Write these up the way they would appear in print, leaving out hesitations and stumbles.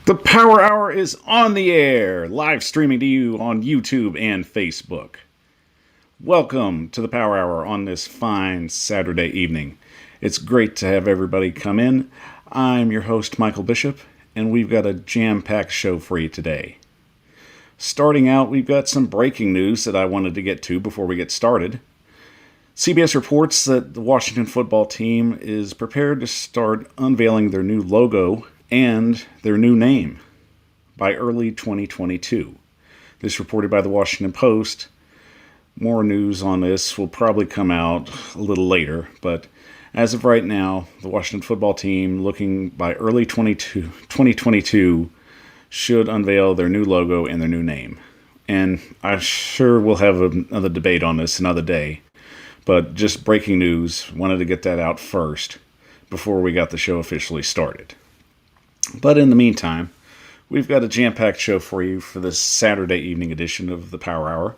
The Power Hour is on the air, live streaming to you on YouTube and Facebook. Welcome to the Power Hour on this fine Saturday evening. It's great to have everybody come in. I'm your host, Michael Bishop, and we've got a jam-packed show for you today. Starting out, we've got some breaking news that I wanted to get to before we get started. CBS reports that the Washington football team is prepared to start unveiling their new logo and their new name by early 2022. This reported by the Washington Post. More news on this will probably come out a little later, but as of right now, the Washington football team, looking by early 2022, should unveil their new logo and their new name. And I'm sure we'll have another debate on this another day, but just breaking news, wanted to get that out first before we got the show officially started. But in the meantime, we've got a jam-packed show for you for this Saturday evening edition of the Power Hour.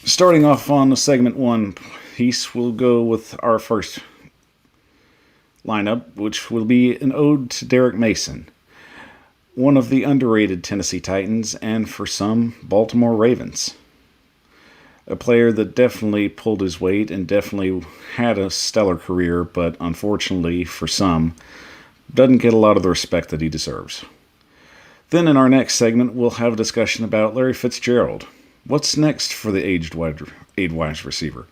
Starting off on the segment one piece, we'll go with our first lineup, which will be an ode to Derrick Mason, one of the underrated Tennessee Titans and, for some, Baltimore Ravens. A player that definitely pulled his weight and definitely had a stellar career, but unfortunately, for some, doesn't get a lot of the respect that he deserves. Then in our next segment, we'll have a discussion about Larry Fitzgerald. What's next for the aged wide receiver?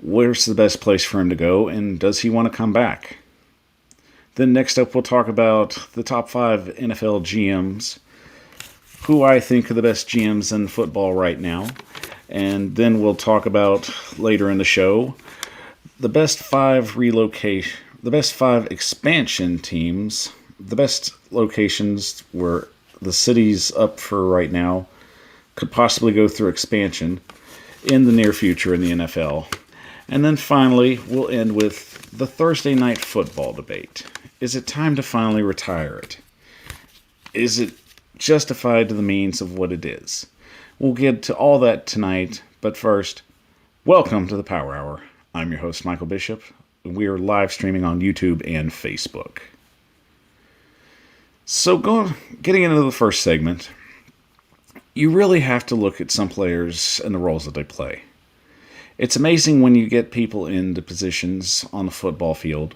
Where's the best place for him to go, and does he want to come back? Then next up, we'll talk about the top 5 NFL GMs, who I think are the best GMs in football right now. And then we'll talk about, later in the show, the best 5 expansion teams, the best locations where the cities up for right now could possibly go through expansion in the near future in the NFL. And then finally, we'll end with the Thursday night football debate. Is it time to finally retire it? Is it justified to the means of what it is? We'll get to all that tonight, but first, welcome to the Power Hour. I'm your host, Michael Bishop. We are live streaming on YouTube and Facebook. So getting into the first segment, you really have to look at some players and the roles that they play. It's amazing when you get people into positions on the football field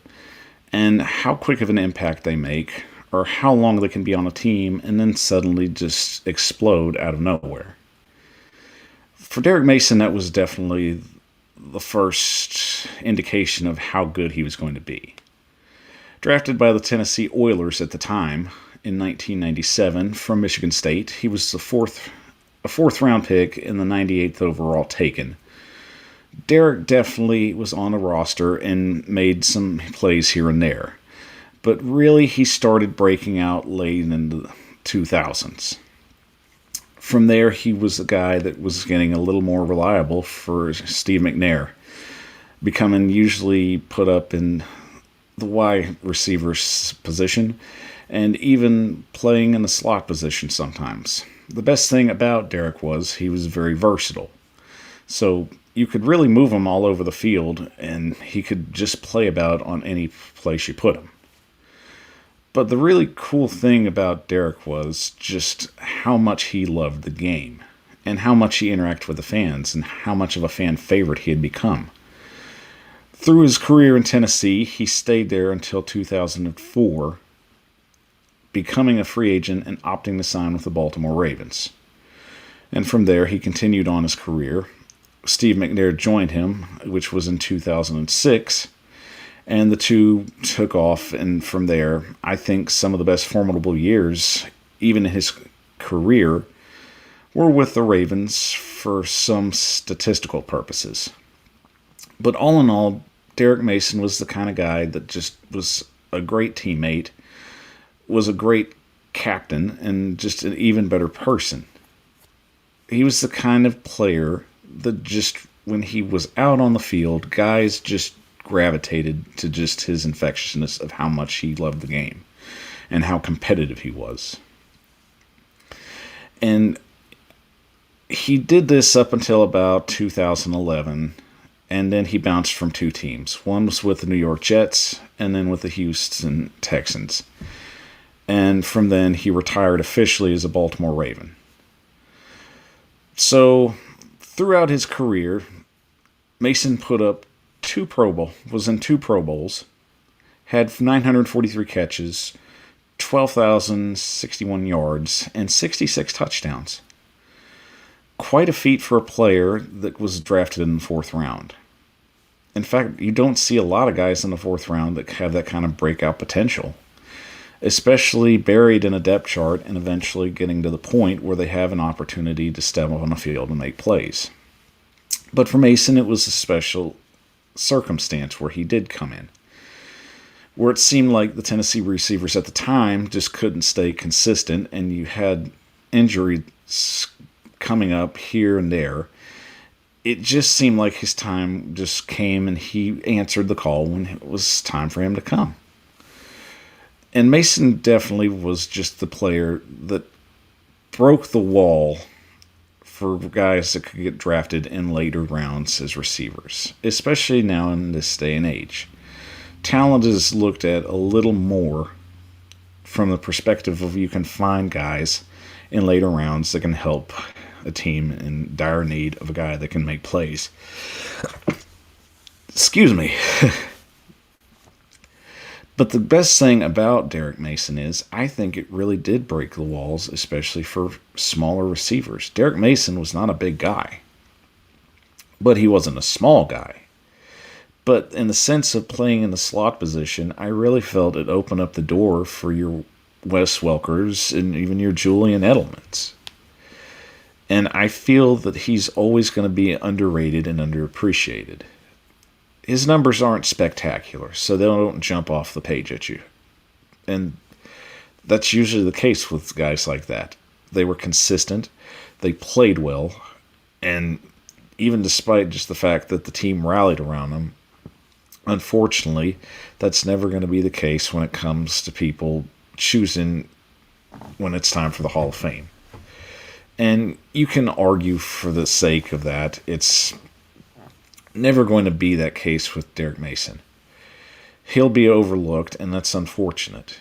and how quick of an impact they make, or how long they can be on a team and then suddenly just explode out of nowhere. For Derrick Mason, that was definitely the first indication of how good he was going to be. Drafted by the Tennessee Oilers at the time in 1997 from Michigan State, he was a fourth round pick in the 98th overall taken. Derrick definitely was on the roster and made some plays here and there, but really he started breaking out late in the 2000s. From there, he was a guy that was getting a little more reliable for Steve McNair, becoming usually put up in the wide receiver's position and even playing in the slot position sometimes. The best thing about Derrick was he was very versatile. So you could really move him all over the field and he could just play about on any place you put him. But the really cool thing about Derrick was just how much he loved the game and how much he interacted with the fans and how much of a fan favorite he had become. Through his career in Tennessee, he stayed there until 2004, becoming a free agent and opting to sign with the Baltimore Ravens. And from there, he continued on his career. Steve McNair joined him, which was in 2006, and the two took off, and from there, I think some of the best formidable years, even in his career, were with the Ravens for some statistical purposes. But all in all, Derrick Mason was the kind of guy that just was a great teammate, was a great captain, and just an even better person. He was the kind of player that just, when he was out on the field, guys just gravitated to just his infectiousness of how much he loved the game and how competitive he was. And he did this up until about 2011, and then he bounced from 2 teams. One was with the New York Jets, and then with the Houston Texans. And from then, he retired officially as a Baltimore Raven. So, throughout his career, Mason put up was in two Pro Bowls, had 943 catches, 12,061 yards, and 66 touchdowns. Quite a feat for a player that was drafted in the fourth round. In fact, you don't see a lot of guys in the fourth round that have that kind of breakout potential, especially buried in a depth chart and eventually getting to the point where they have an opportunity to step on the field and make plays. But for Mason, it was a special circumstance where he did come in, where it seemed like the Tennessee receivers at the time just couldn't stay consistent, and you had injuries coming up here and there. It just seemed like his time just came, and he answered the call when it was time for him to come. And Mason definitely was just the player that broke the wall for guys that could get drafted in later rounds as receivers, especially now in this day and age. Talent is looked at a little more from the perspective of you can find guys in later rounds that can help a team in dire need of a guy that can make plays. Excuse me. But the best thing about Derrick Mason is I think it really did break the walls, especially for smaller receivers. Derrick Mason was not a big guy, but he wasn't a small guy. But in the sense of playing in the slot position, I really felt it opened up the door for your Wes Welkers and even your Julian Edelmans. And I feel that he's always going to be underrated and underappreciated. His numbers aren't spectacular, so they don't jump off the page at you. And that's usually the case with guys like that. They were consistent, they played well, and even despite just the fact that the team rallied around them, unfortunately, that's never going to be the case when it comes to people choosing when it's time for the Hall of Fame. And you can argue for the sake of that, it's never going to be that case with Derrick Mason. He'll be overlooked, and that's unfortunate.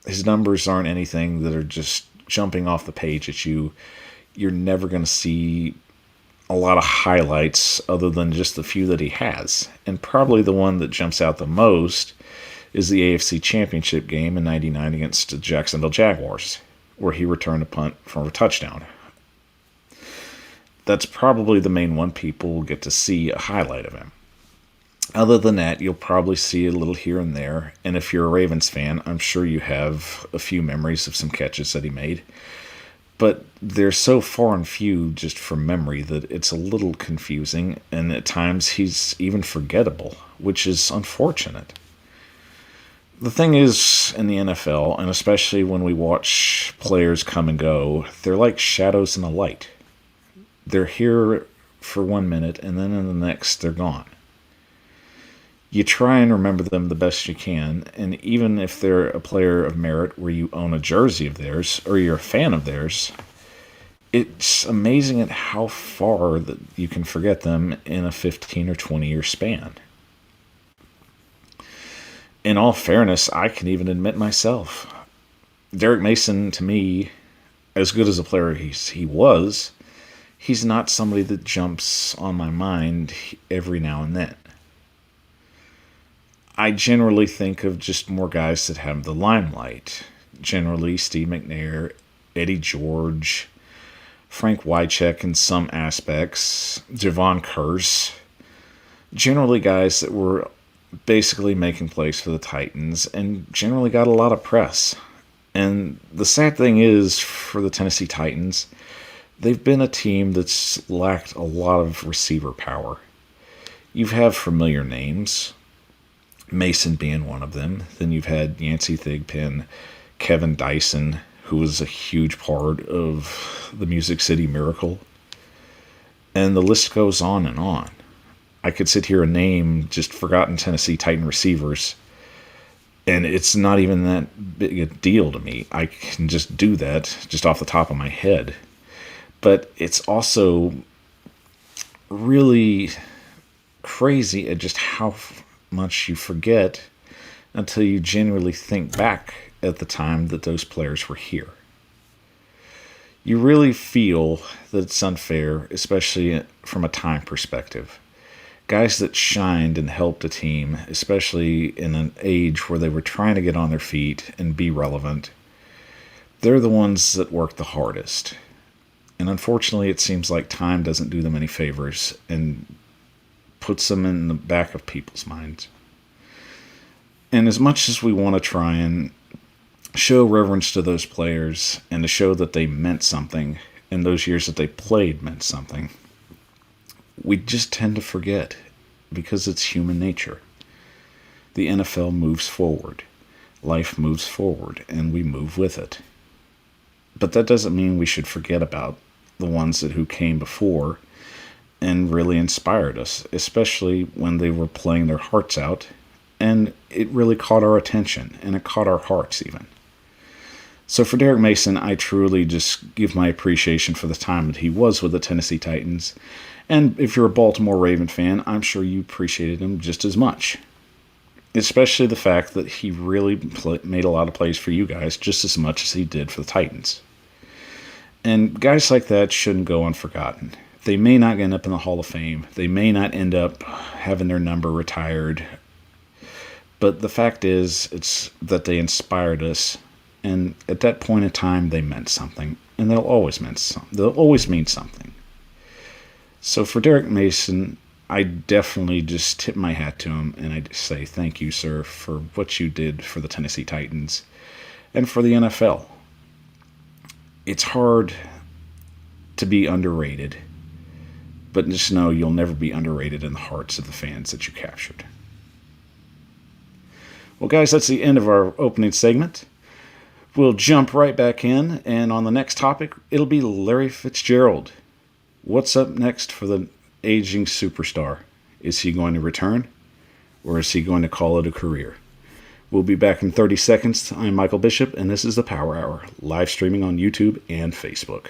His numbers aren't anything that are just jumping off the page at you. You're never going to see a lot of highlights other than just the few that he has. And probably the one that jumps out the most is the AFC Championship game in '99 against the Jacksonville Jaguars, where he returned a punt for a touchdown. That's probably the main one people will get to see a highlight of him. Other than that, you'll probably see a little here and there. And if you're a Ravens fan, I'm sure you have a few memories of some catches that he made. But they're so far and few just from memory that it's a little confusing. And at times he's even forgettable, which is unfortunate. The thing is, in the NFL, and especially when we watch players come and go, they're like shadows in the light. They're here for 1 minute, and then in the next, they're gone. You try and remember them the best you can, and even if they're a player of merit where you own a jersey of theirs, or you're a fan of theirs, it's amazing at how far that you can forget them in a 15 or 20-year span. In all fairness, I can even admit myself, Derrick Mason, to me, as good as a player he was, he's not somebody that jumps on my mind every now and then. I generally think of just more guys that have the limelight. Generally, Steve McNair, Eddie George, Frank Wycheck in some aspects, Javon Curse. Generally guys that were basically making plays for the Titans and generally got a lot of press. And the sad thing is, for the Tennessee Titans, they've been a team that's lacked a lot of receiver power. You have familiar names, Mason being one of them. Then you've had Yancey Thigpen, Kevin Dyson, who was a huge part of the Music City Miracle. And the list goes on and on. I could sit here and name just forgotten Tennessee Titan receivers, and it's not even that big a deal to me. I can just do that just off the top of my head. But it's also really crazy at just how much you forget until you genuinely think back at the time that those players were here. You really feel that it's unfair, especially from a time perspective. Guys that shined and helped a team, especially in an age where they were trying to get on their feet and be relevant, they're the ones that work the hardest. And unfortunately, it seems like time doesn't do them any favors and puts them in the back of people's minds. And as much as we want to try and show reverence to those players and to show that they meant something and those years that they played meant something, we just tend to forget because it's human nature. The NFL moves forward. Life moves forward, and we move with it. But that doesn't mean we should forget about the ones who came before and really inspired us, especially when they were playing their hearts out, and it really caught our attention, and it caught our hearts even. So for Derrick Mason, I truly just give my appreciation for the time that he was with the Tennessee Titans. And if you're a Baltimore Raven fan, I'm sure you appreciated him just as much. Especially the fact that he really made a lot of plays for you guys just as much as he did for the Titans. And guys like that shouldn't go unforgotten. They may not end up in the Hall of Fame. They may not end up having their number retired. But the fact is, it's that they inspired us. And at that point in time, they meant something. And they'll always mean something. So for Derrick Mason, I definitely just tip my hat to him. And I say thank you, sir, for what you did for the Tennessee Titans and for the NFL. It's hard to be underrated. But just know you'll never be underrated in the hearts of the fans that you captured. Well, guys, that's the end of our opening segment. We'll jump right back in, and on the next topic, it'll be Larry Fitzgerald. What's up next for the aging superstar? Is he going to return, or is he going to call it a career? We'll be back in 30 seconds. I'm Michael Bishop, and this is the Power Hour, live streaming on YouTube and Facebook.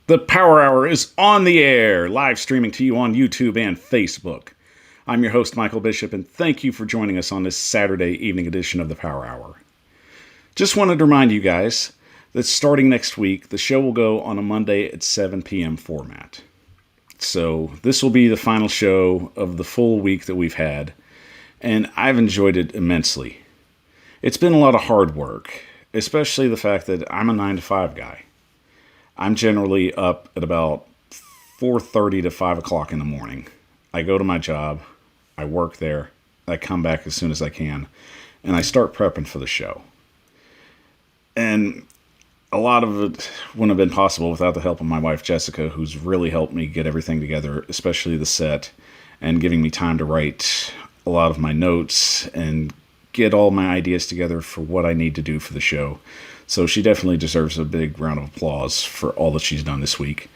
The Power Hour is on the air, live streaming to you on YouTube and Facebook. I'm your host, Michael Bishop, and thank you for joining us on this Saturday evening edition of the Power Hour. Just wanted to remind you guys that starting next week, the show will go on a Monday at 7 p.m. format. So this will be the final show of the full week that we've had, and I've enjoyed it immensely. It's been a lot of hard work, especially the fact that I'm a 9-to-5 guy. I'm generally up at about 4:30 to 5 o'clock in the morning. I go to my job, I work there, I come back as soon as I can, and I start prepping for the show. And a lot of it wouldn't have been possible without the help of my wife, Jessica, who's really helped me get everything together, especially the set, and giving me time to write a lot of my notes and get all my ideas together for what I need to do for the show. So she definitely deserves a big round of applause for all that she's done this week.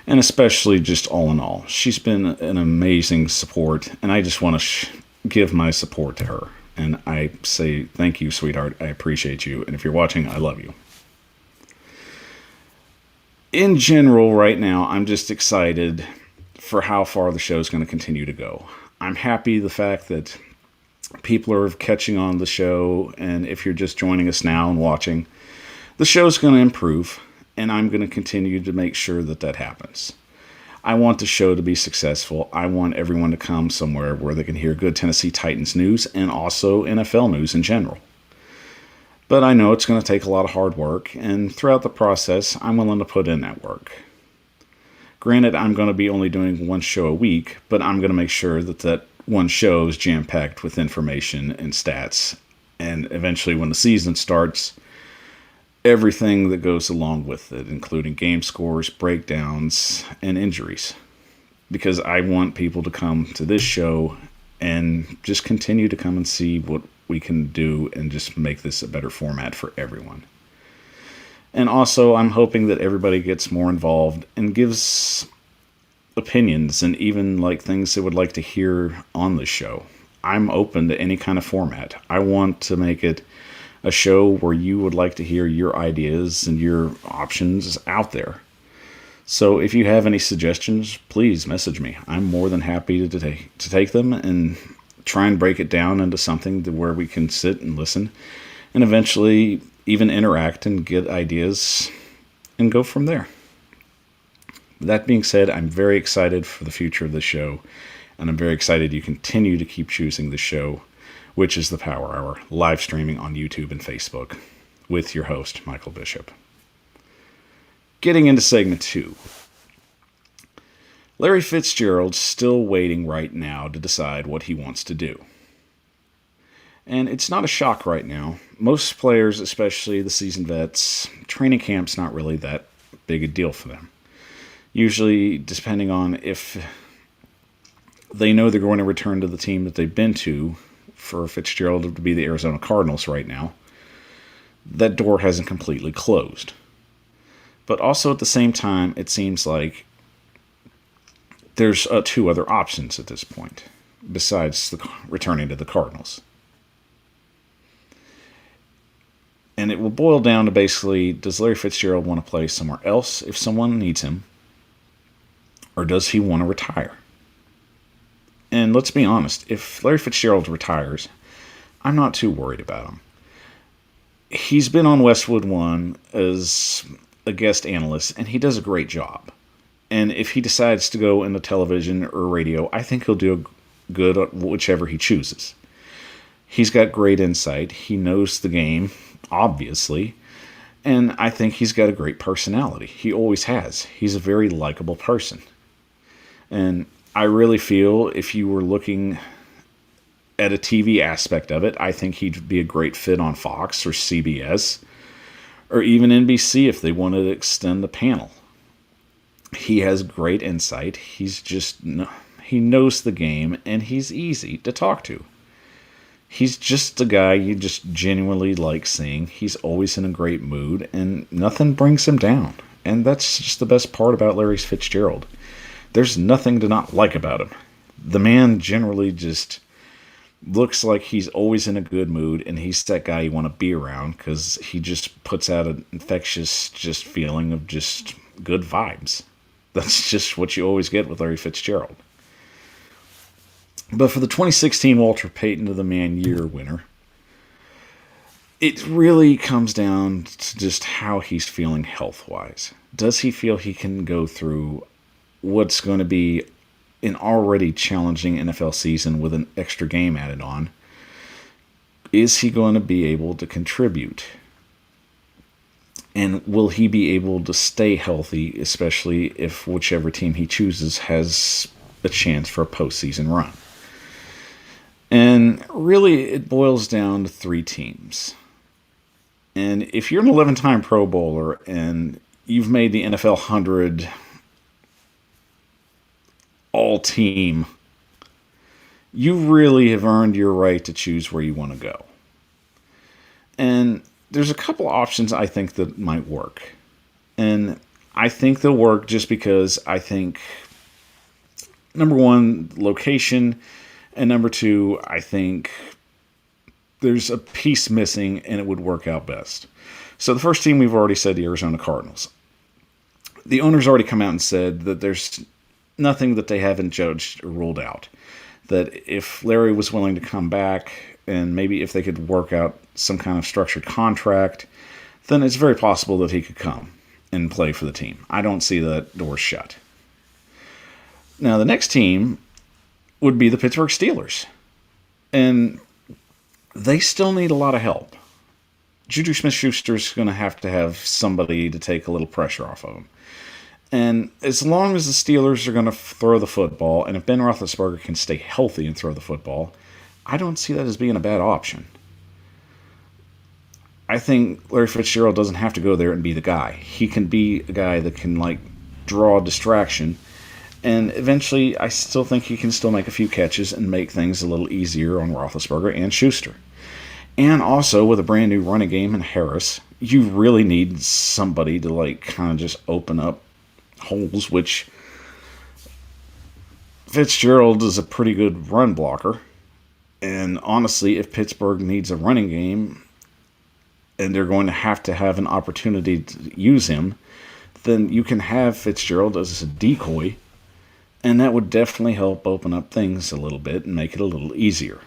And especially just all in all. She's been an amazing support, and I just want to give my support to her. And I say thank you, sweetheart. I appreciate you. And if you're watching, I love you. In general, right now, I'm just excited for how far the show is going to continue to go. I'm happy the fact that people are catching on the show, and if you're just joining us now and watching, the show's going to improve, and I'm going to continue to make sure that that happens. I want the show to be successful. I want everyone to come somewhere where they can hear good Tennessee Titans news and also NFL news in general. But I know it's going to take a lot of hard work, and throughout the process, I'm willing to put in that work. Granted, I'm going to be only doing one show a week, but I'm going to make sure that that one show is jam-packed with information and stats. And eventually, when the season starts, everything that goes along with it, including game scores, breakdowns, and injuries. Because I want people to come to this show and just continue to come and see what we can do and just make this a better format for everyone. And also, I'm hoping that everybody gets more involved and gives opinions and even like things they would like to hear on the show. I'm open to any kind of format. I want to make it a show where you would like to hear your ideas and your options out there. So if you have any suggestions, please message me. I'm more than happy to take them and try and break it down into something where we can sit and listen and eventually even interact and get ideas and go from there. That being said, I'm very excited for the future of the show, and I'm very excited you continue to keep choosing the show, which is the Power Hour, live streaming on YouTube and Facebook with your host, Michael Bishop. Getting into segment 2. Larry Fitzgerald's still waiting right now to decide what he wants to do. And it's not a shock right now. Most players, especially the seasoned vets, training camp's not really that big a deal for them. Usually, depending on if they know they're going to return to the team that they've been to, for Fitzgerald to be the Arizona Cardinals right now, that door hasn't completely closed. But also at the same time, it seems like there's 2 other options at this point, besides returning to the Cardinals. And it will boil down to basically, does Larry Fitzgerald want to play somewhere else if someone needs him? Or does he want to retire? And let's be honest, if Larry Fitzgerald retires, I'm not too worried about him. He's been on Westwood One as a guest analyst, and he does a great job. And if he decides to go into television or radio, I think he'll do good at whichever he chooses. He's got great insight. He knows the game, obviously. And I think he's got a great personality. He always has. He's a very likable person. And I really feel if you were looking at a TV aspect of it, I think he'd be a great fit on Fox or CBS or even NBC if they wanted to extend the panel. He has great insight. He knows the game, and he's easy to talk to. He's just a guy you just genuinely like seeing. He's always in a great mood, and nothing brings him down. And that's just the best part about Larry Fitzgerald. There's nothing to not like about him. The man generally just looks like he's always in a good mood, and he's that guy you want to be around because he just puts out an infectious just feeling of just good vibes. That's just what you always get with Larry Fitzgerald. But for the 2016 Walter Payton of the Man Year winner, it really comes down to just how he's feeling health-wise. Does he feel he can go through what's going to be an already challenging NFL season with an extra game added on? Is he going to be able to contribute? And will he be able to stay healthy, especially if whichever team he chooses has a chance for a postseason run? And really, it boils down to 3 teams. And if you're an 11-time Pro Bowler and you've made the NFL 100 all-team, you really have earned your right to choose where you want to go. And there's a couple options I think that might work. And I think they'll work just because I think, number 1, location, and number 2, I think there's a piece missing and it would work out best. So the first team we've already said, the Arizona Cardinals. The owner's already come out and said that there's nothing that they haven't judged or ruled out. That if Larry was willing to come back and maybe if they could work out some kind of structured contract, then it's very possible that he could come and play for the team. I don't see that door shut. Now, the next team would be the Pittsburgh Steelers. And they still need a lot of help. Juju Smith-Schuster is going to have somebody to take a little pressure off of him. And as long as the Steelers are going to throw the football, and if Ben Roethlisberger can stay healthy and throw the football, I don't see that as being a bad option. I think Larry Fitzgerald doesn't have to go there and be the guy. He can be a guy that can, draw a distraction. And eventually, I still think he can still make a few catches and make things a little easier on Roethlisberger and Schuster. And also, with a brand new running game in Harris, you really need somebody to, like, kind of just open up holes, which Fitzgerald is a pretty good run blocker. And honestly, if Pittsburgh needs a running game and they're going to have an opportunity to use him, then you can have Fitzgerald as a decoy, and that would definitely help open up things a little bit and make it a little easier.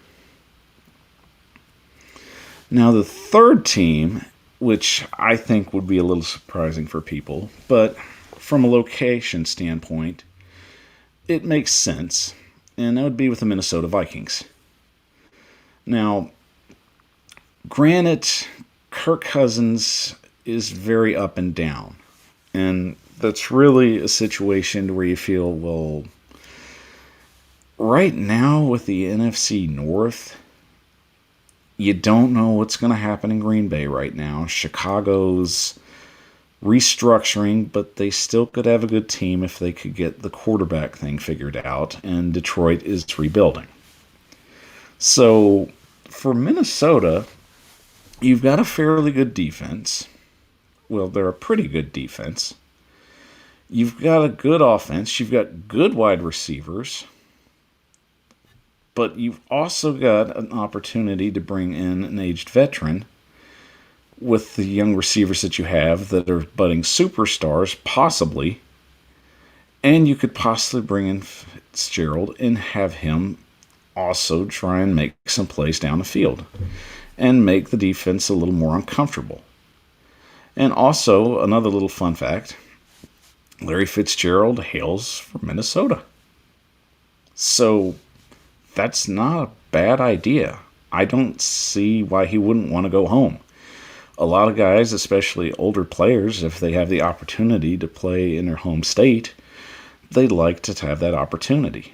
Now, the third team, which I think would be a little surprising for people, but from a location standpoint, it makes sense, and that would be with the Minnesota Vikings. Now, granted, Kirk Cousins is very up and down, and that's really a situation where you feel, well, right now with the NFC North, you don't know what's going to happen in Green Bay right now. Chicago's restructuring, but they still could have a good team if they could get the quarterback thing figured out, and Detroit is rebuilding. So, for Minnesota, you've got a fairly good defense. Well, they're a pretty good defense. You've got a good offense. You've got good wide receivers. But you've also got an opportunity to bring in an aged veteran with the young receivers that you have that are budding superstars, possibly. And you could possibly bring in Fitzgerald and have him also try and make some plays down the field and make the defense a little more uncomfortable. And also, another little fun fact, Larry Fitzgerald hails from Minnesota. So, that's not a bad idea. I don't see why he wouldn't want to go home. A lot of guys, especially older players, if they have the opportunity to play in their home state, they like to have that opportunity.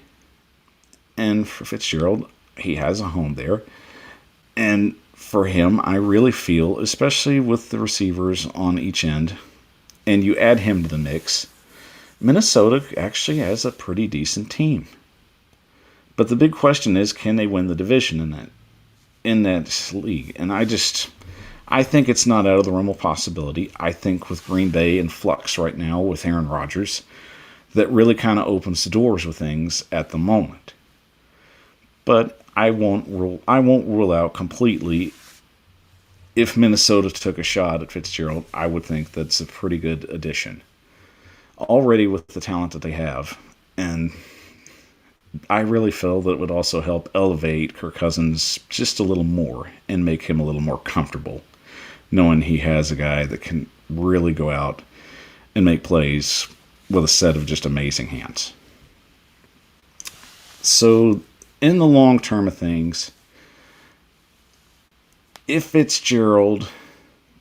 And for Fitzgerald, he has a home there. And for him, I really feel, especially with the receivers on each end, and you add him to the mix, Minnesota actually has a pretty decent team. But the big question is, can they win the division in that league? And I think it's not out of the realm of possibility. I think with Green Bay in flux right now with Aaron Rodgers, that really kind of opens the doors with things at the moment. But I won't rule out completely. If Minnesota took a shot at Fitzgerald, I would think that's a pretty good addition. Already with the talent that they have, and I really feel that it would also help elevate Kirk Cousins just a little more and make him a little more comfortable, knowing he has a guy that can really go out and make plays with a set of just amazing hands. So, in the long term of things, if Fitzgerald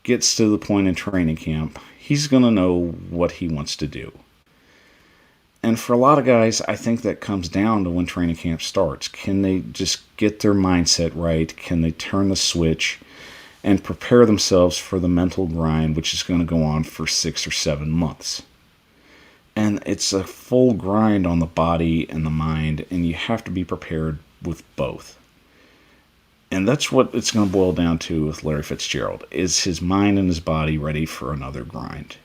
gets to the point in training camp, he's going to know what he wants to do. And for a lot of guys, I think that comes down to when training camp starts. Can they just get their mindset right? Can they turn the switch and prepare themselves for the mental grind, which is going to go on for 6 or 7 months? And it's a full grind on the body and the mind, and you have to be prepared with both. And that's what it's going to boil down to with Larry Fitzgerald. Is his mind and his body ready for another grind?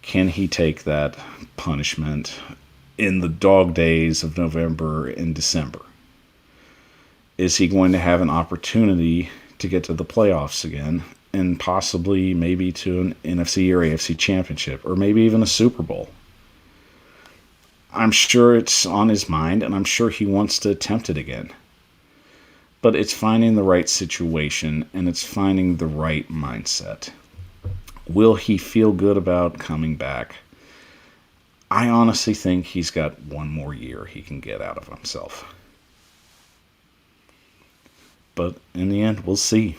Can he take that punishment in the dog days of November and December? Is he going to have an opportunity to get to the playoffs again and possibly maybe to an NFC or AFC championship or maybe even a Super Bowl? I'm sure it's on his mind, and I'm sure he wants to attempt it again. But it's finding the right situation, and it's finding the right mindset. Will he feel good about coming back? I honestly think he's got one more year he can get out of himself. But in the end, we'll see.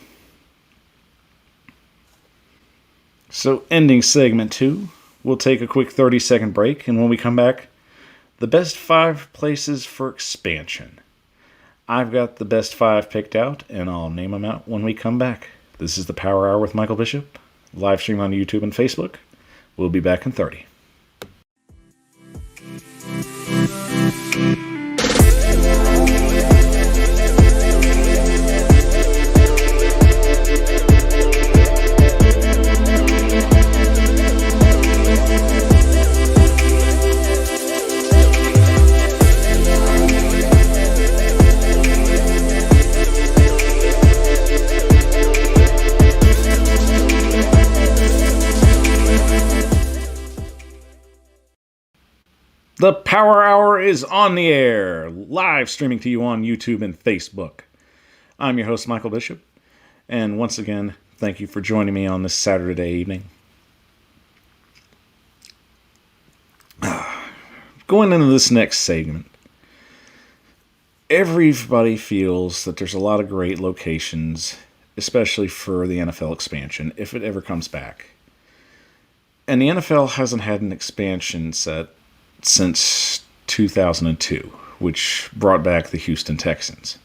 So, ending segment 2, we'll take a quick 30-second break, and when we come back, the best 5 places for expansion. I've got the best 5 picked out, and I'll name them out when we come back. This is the Power Hour with Michael Bishop, live stream on YouTube and Facebook. We'll be back in 30. The Power Hour is on the air, live streaming to you on YouTube and Facebook. I'm your host, Michael Bishop, and once again, thank you for joining me on this Saturday evening. Going into this next segment, everybody feels that there's a lot of great locations, especially for the NFL expansion, if it ever comes back. And the NFL hasn't had an expansion set since 2002, which brought back the Houston Texans.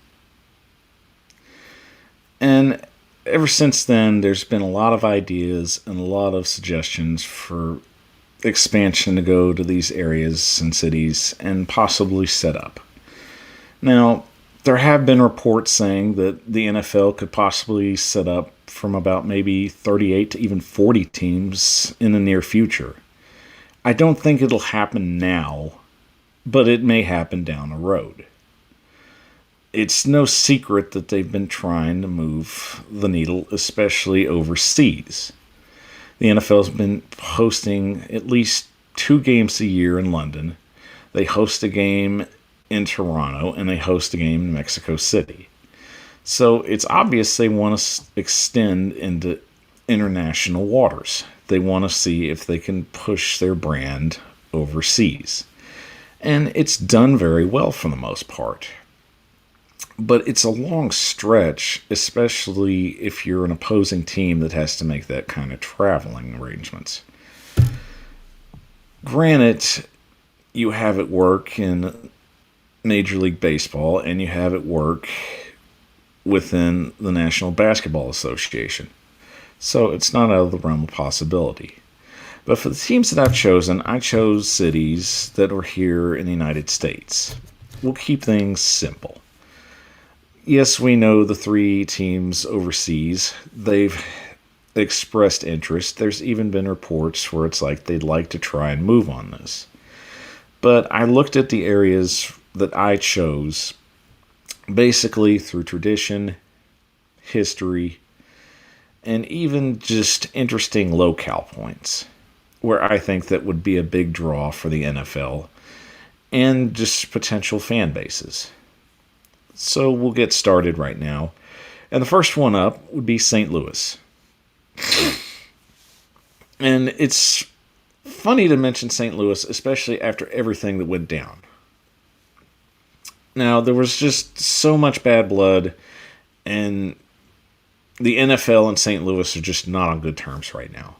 And ever since then, there's been a lot of ideas and a lot of suggestions for expansion to go to these areas and cities and possibly set up. Now, there have been reports saying that the NFL could possibly set up from about maybe 38 to even 40 teams in the near future. I don't think it'll happen now, but it may happen down the road. It's no secret that they've been trying to move the needle, especially overseas. The NFL's been hosting at least 2 games a year in London. They host a game in Toronto, and they host a game in Mexico City. So it's obvious they want to extend into international waters. They want to see if they can push their brand overseas. And it's done very well for the most part. But it's a long stretch, especially if you're an opposing team that has to make that kind of traveling arrangements. Granted, you have it work in Major League Baseball, and you have it work within the National Basketball Association. So it's not out of the realm of possibility. But for the teams that I've chosen, I chose cities that were here in the United States. We'll keep things simple. Yes, we know the 3 teams overseas. They've expressed interest. There's even been reports where it's like they'd like to try and move on this. But I looked at the areas that I chose basically through tradition, history, and even just interesting locale points where I think that would be a big draw for the NFL and just potential fan bases. So we'll get started right now. And the first one up would be St. Louis. And it's funny to mention St. Louis, especially after everything that went down. Now, there was just so much bad blood, and the NFL and St. Louis are just not on good terms right now.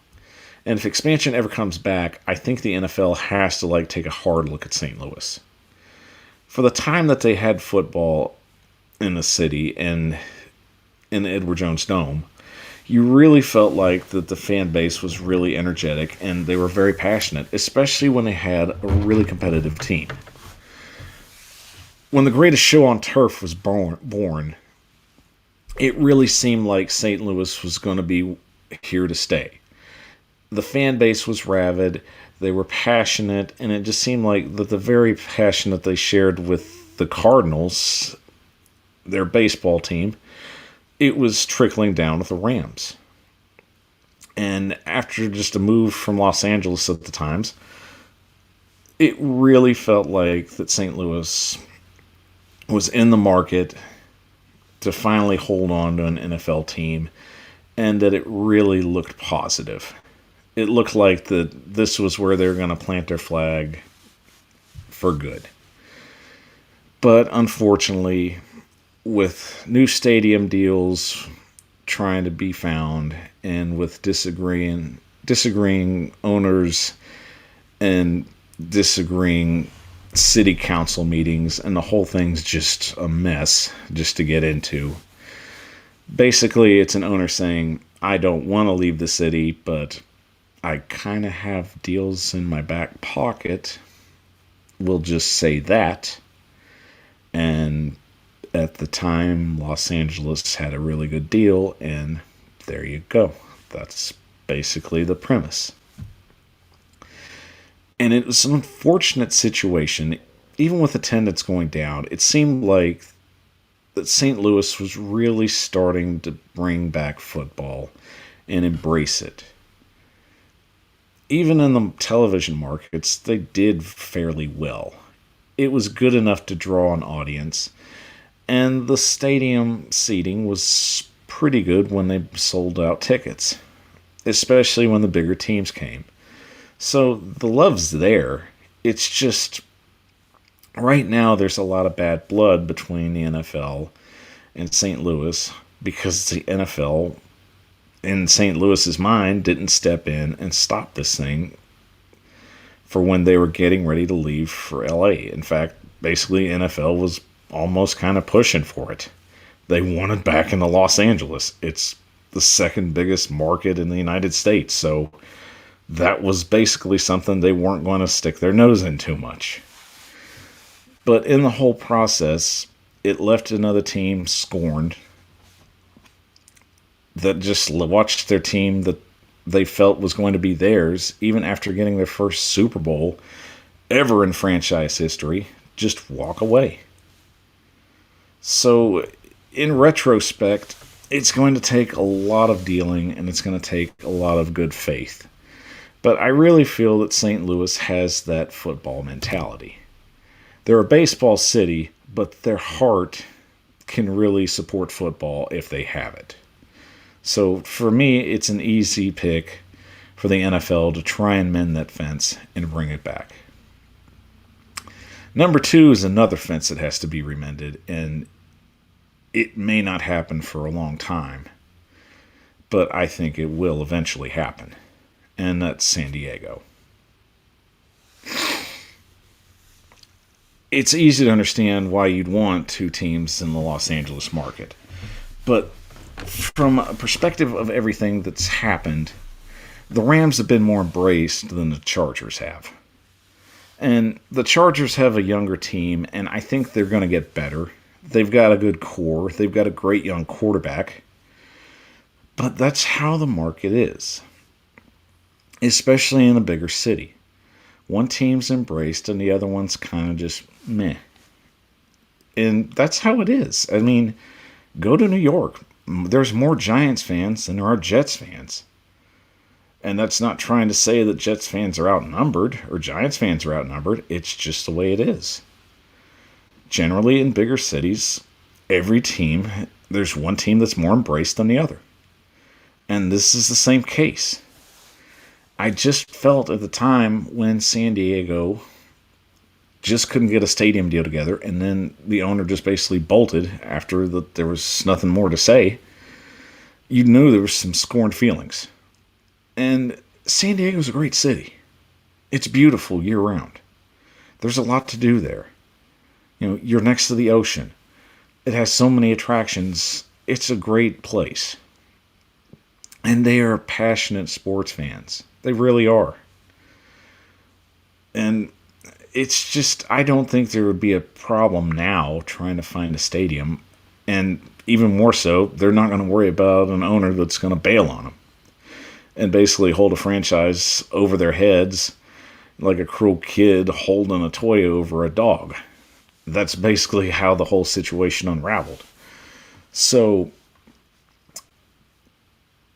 And if expansion ever comes back, I think the NFL has to take a hard look at St. Louis. For the time that they had football in the city and in the Edward Jones Dome, you really felt like that the fan base was really energetic and they were very passionate, especially when they had a really competitive team. When the greatest show on turf was born, it really seemed like St. Louis was going to be here to stay. The fan base was rabid, they were passionate, and it just seemed like that the very passion that they shared with the Cardinals, their baseball team, it was trickling down with the Rams. And after just a move from Los Angeles at the times, it really felt like that St. Louis was in the market to finally hold on to an NFL team, and that it really looked positive. It looked like that this was where they were going to plant their flag for good. But unfortunately, with new stadium deals trying to be found, and with disagreeing owners and disagreeing city council meetings, and the whole thing's just a mess just to get into. Basically, it's an owner saying, I don't want to leave the city, but I kind of have deals in my back pocket. We'll just say that. And at the time, Los Angeles had a really good deal, and there you go. That's basically the premise. And it was an unfortunate situation. Even with attendance going down, it seemed like that St. Louis was really starting to bring back football and embrace it. even in the television markets, they did fairly well. It was good enough to draw an audience, and the stadium seating was pretty good when they sold out tickets, especially when the bigger teams came. So the love's there. It's just right now there's a lot of bad blood between the NFL and St. Louis because the NFL, in St. Louis's mind, didn't step in and stop this thing for when they were getting ready to leave for LA. In fact, basically, NFL was almost kind of pushing for it. They wanted back into Los Angeles. It's the second biggest market in the United States, so that was basically something they weren't going to stick their nose in too much. But in the whole process, it left another team scorned that just watched their team that they felt was going to be theirs, even after getting their first Super Bowl ever in franchise history, just walk away. So, in retrospect, it's going to take a lot of dealing and it's going to take a lot of good faith. But I really feel that St. Louis has that football mentality. They're a baseball city, but their heart can really support football if they have it. So for me, it's an easy pick for the NFL to try and mend that fence and bring it back. Number 2 is another fence that has to be remended, and it may not happen for a long time, but I think it will eventually happen, and that's San Diego. It's easy to understand why you'd want 2 teams in the Los Angeles market, but from a perspective of everything that's happened, the Rams have been more embraced than the Chargers have. And the Chargers have a younger team, and I think they're going to get better. They've got a good core. They've got a great young quarterback. But that's how the market is, especially in a bigger city. One team's embraced, and the other one's kind of just meh. And that's how it is. I mean, go to New York. There's more Giants fans than there are Jets fans. And that's not trying to say that Jets fans are outnumbered or Giants fans are outnumbered. It's just the way it is. Generally, in bigger cities, every team, there's one team that's more embraced than the other. And this is the same case. I just felt at the time when San Diego just couldn't get a stadium deal together, and then the owner just basically bolted after there was nothing more to say, you knew there was some scorned feelings. And San Diego's a great city. It's beautiful year-round. There's a lot to do there. You know, you're next to the ocean. It has so many attractions. It's a great place. And they are passionate sports fans. They really are. And it's just, I don't think there would be a problem now trying to find a stadium. And even more so, they're not going to worry about an owner that's going to bail on them and basically hold a franchise over their heads like a cruel kid holding a toy over a dog. That's basically how the whole situation unraveled. So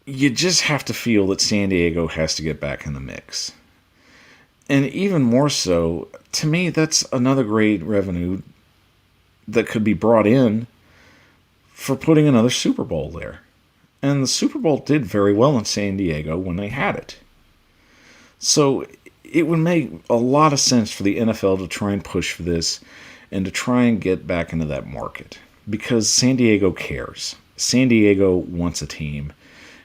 you just have to feel that San Diego has to get back in the mix. And even more so, to me, that's another great revenue that could be brought in for putting another Super Bowl there. And the Super Bowl did very well in San Diego when they had it. So it would make a lot of sense for the NFL to try and push for this and to try and get back into that market. Because San Diego cares. San Diego wants a team.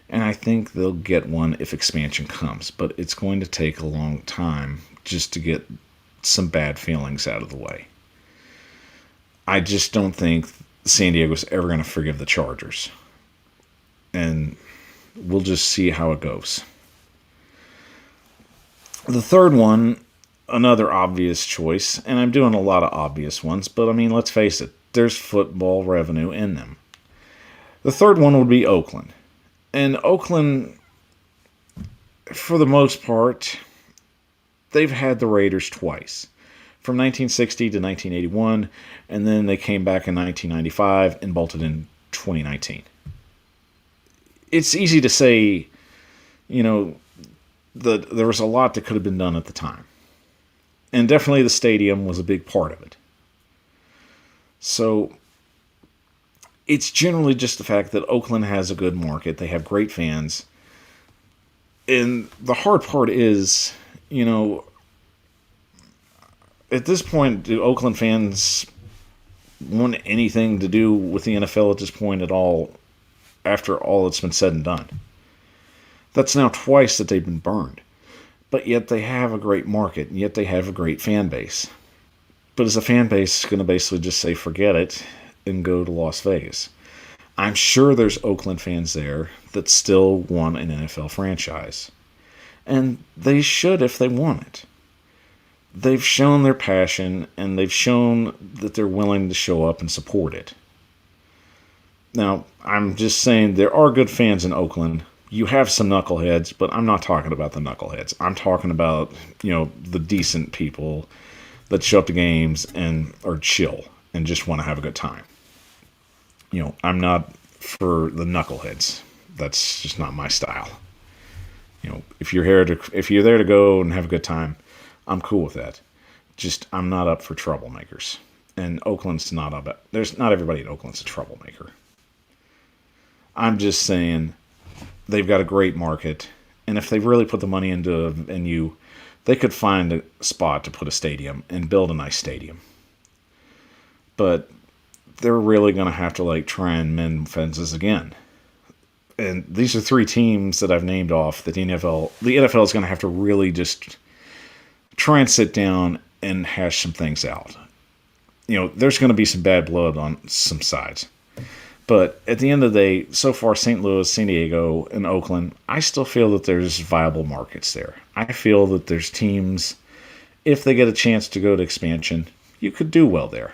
And I think they'll get one if expansion comes. But it's going to take a long time just to get some bad feelings out of the way. I just don't think San Diego's ever going to forgive the Chargers. And we'll just see how it goes. The third one, another obvious choice, and I'm doing a lot of obvious ones, but I mean, let's face it, there's football revenue in them. The third one would be Oakland. And Oakland, for the most part, they've had the Raiders twice. From 1960 to 1981, and then they came back in 1995 and bolted in 2019. It's easy to say, you know, there was a lot that could have been done at the time. And definitely the stadium was a big part of it. So it's generally just the fact that Oakland has a good market. They have great fans. And the hard part is, at this point, do Oakland fans want anything to do with the NFL at this point at all after all that's been said and done? That's now twice that they've been burned. But yet they have a great market, and yet they have a great fan base. But is the fan base going to basically just say, forget it, and go to Las Vegas? I'm sure there's Oakland fans there that still want an NFL franchise. And they should if they want it. They've shown their passion, and they've shown that they're willing to show up and support it. Now, I'm just saying there are good fans in Oakland. You have some knuckleheads, but I'm not talking about the knuckleheads. I'm talking about, the decent people that show up to games and are chill and just want to have a good time. I'm not for the knuckleheads. That's just not my style. If you're there to go and have a good time, I'm cool with that. Just, I'm not up for troublemakers. And Oakland's not up. Not everybody in Oakland's a troublemaker. I'm just saying they've got a great market. And if they really put the money into a venue, they could find a spot to put a stadium and build a nice stadium. But they're really going to have to try and mend fences again. And these are three teams that I've named off that the NFL is going to have to really just try and sit down and hash some things out. There's going to be some bad blood on some sides. But at the end of the day, so far, St. Louis, San Diego, and Oakland, I still feel that there's viable markets there. I feel that there's teams, if they get a chance to go to expansion, you could do well there.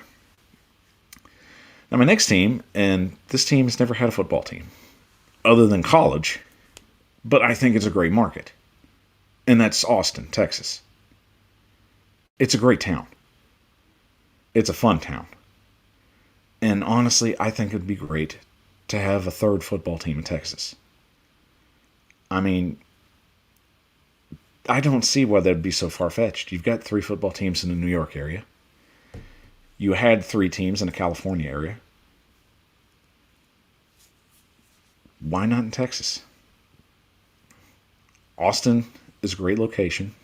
Now, my next team, and this team has never had a football team, other than college, but I think it's a great market. And that's Austin, Texas. It's a great town. It's a fun town. And honestly, I think it would be great to have a third football team in Texas. I mean, I don't see why that would be so far-fetched. You've got 3 football teams in the New York area. You had 3 teams in the California area. Why not in Texas? Austin is a great location.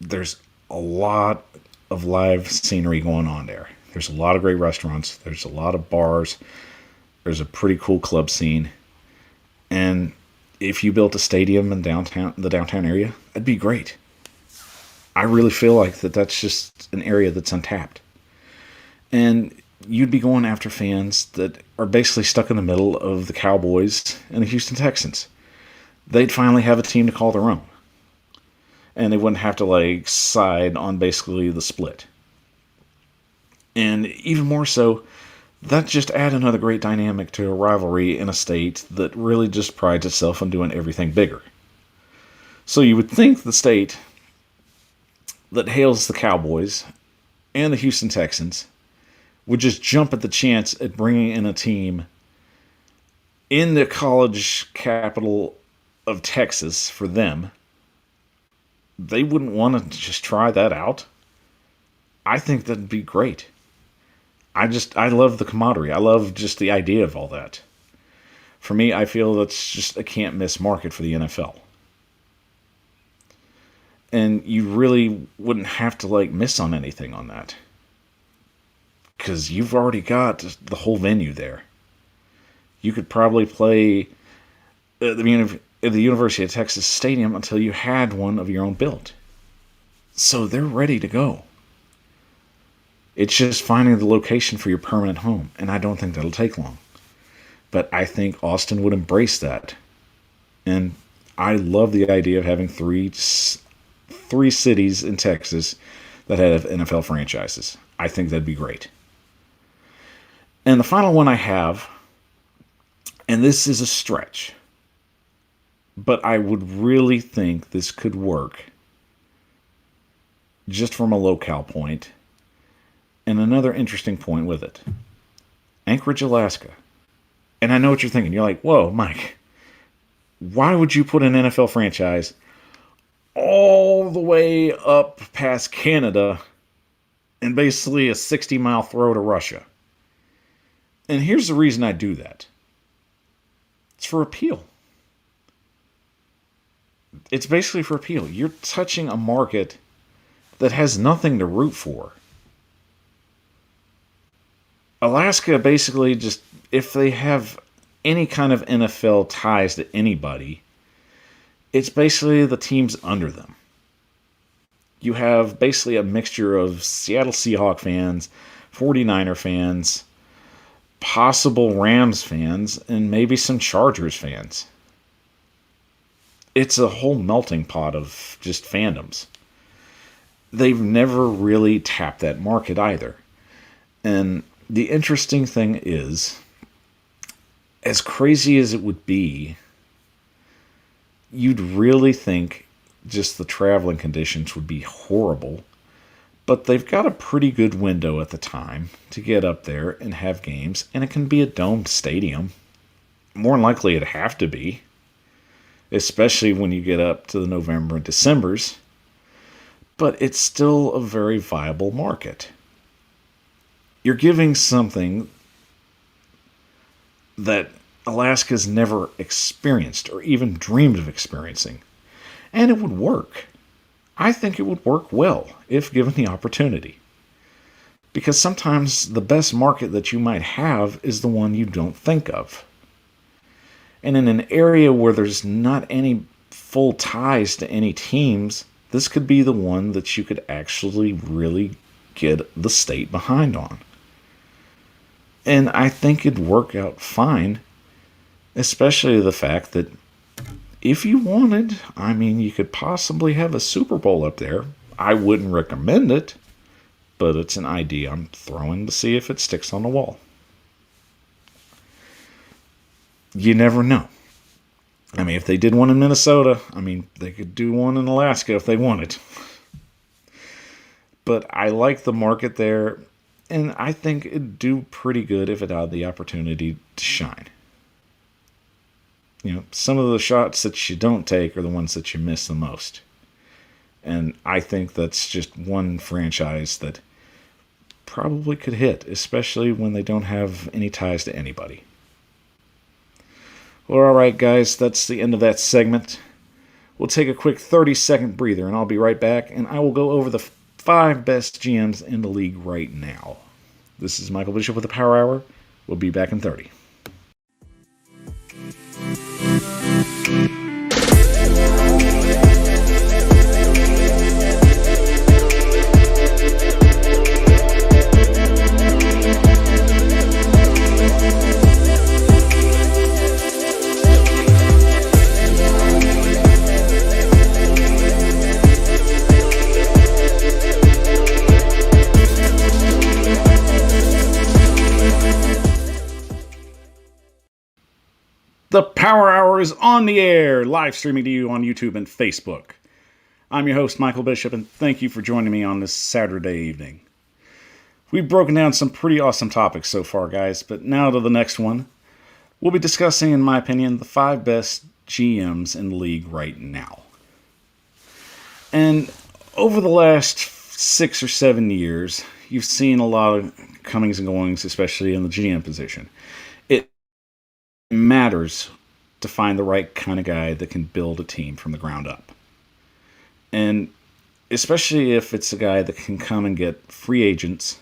There's a lot of live scenery going on there. There's a lot of great restaurants. There's a lot of bars. There's a pretty cool club scene. And if you built a stadium in the downtown area, that'd be great. I really feel like that's just an area that's untapped. And you'd be going after fans that are basically stuck in the middle of the Cowboys and the Houston Texans. They'd finally have a team to call their own. And they wouldn't have to side on basically the split. And even more so, that just add another great dynamic to a rivalry in a state that really just prides itself on doing everything bigger. So you would think the state that hails the Cowboys and the Houston Texans would just jump at the chance at bringing in a team in the college capital of Texas for them. They wouldn't want to just try that out. I think that'd be great. I love the camaraderie. I love just the idea of all that. For me, I feel that's just a can't miss market for the NFL. And you really wouldn't have to miss on anything on that. Because you've already got the whole venue there. You could probably play at the University of Texas Stadium until you had one of your own built. So they're ready to go. It's just finding the location for your permanent home, and I don't think that'll take long. But I think Austin would embrace that. And I love the idea of having three cities in Texas that have NFL franchises. I think that'd be great. And the final one I have, and this is a stretch, but I would really think this could work just from a locale point. And another interesting point with it. Anchorage, Alaska. And I know what you're thinking. You're like, whoa, Mike, Why would you put an NFL franchise all the way up past Canada and basically a 60-mile throw to Russia? And here's the reason I do that. It's for appeal. It's basically for appeal. You're touching a market that has nothing to root for. Alaska basically just, if they have any kind of NFL ties to anybody, it's basically the teams under them. You have basically a mixture of Seattle Seahawks fans, 49er fans, possible Rams fans, and maybe some Chargers fans. It's a whole melting pot of just fandoms. They've never really tapped that market either. And the interesting thing is, as crazy as it would be, you'd really think just the traveling conditions would be horrible, but they've got a pretty good window at the time to get up there and have games, and it can be a domed stadium. More than likely it'd have to be, especially when you get up to the November and Decembers, but it's still a very viable market. You're giving something that Alaska's never experienced or even dreamed of experiencing. And it would work. I think it would work well if given the opportunity. Because sometimes the best market that you might have is the one you don't think of. And in an area where there's not any full ties to any teams, this could be the one that you could actually really get the state behind on. And I think it'd work out fine, especially the fact that if you wanted, I mean, you could possibly have a Super Bowl up there. I wouldn't recommend it, but it's an idea I'm throwing to see if it sticks on the wall. You never know. I mean, if they did one in Minnesota, I mean, they could do one in Alaska if they wanted. But I like the market there, and I think it'd do pretty good if it had the opportunity to shine. You know, some of the shots that you don't take are the ones that you miss the most. And I think that's just one franchise that probably could hit, especially when they don't have any ties to anybody. Well, all right, guys, that's the end of that segment. We'll take a quick 30-second breather, and I'll be right back, and I will go over the 5 best GMs in the league right now. This is Michael Bishop with the Power Hour. We'll be back in 30. The Power Hour is on the air, live streaming to you on YouTube and Facebook. I'm your host, Michael Bishop, and thank you for joining me on this Saturday evening. We've broken down some pretty awesome topics so far, guys, but now to the next one. We'll be discussing, in my opinion, the 5 best GMs in the league right now. And over the last 6 or 7 years, you've seen a lot of comings and goings, especially in the GM position. It matters to find the right kind of guy that can build a team from the ground up. And especially if it's a guy that can come and get free agents,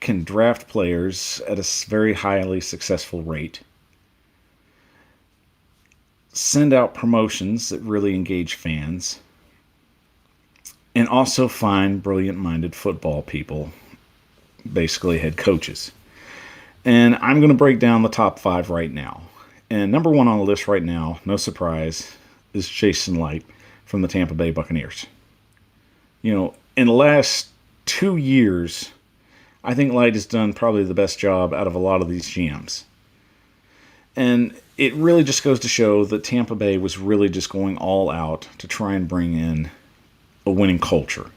can draft players at a very highly successful rate, send out promotions that really engage fans, and also find brilliant-minded football people, basically head coaches. And I'm going to break down the top 5 right now. And number 1 on the list right now, no surprise, is Jason Light from the Tampa Bay Buccaneers. You know, in the last 2 years, I think Light has done probably the best job out of a lot of these GMs. And it really just goes to show that Tampa Bay was really just going all out to try and bring in a winning culture.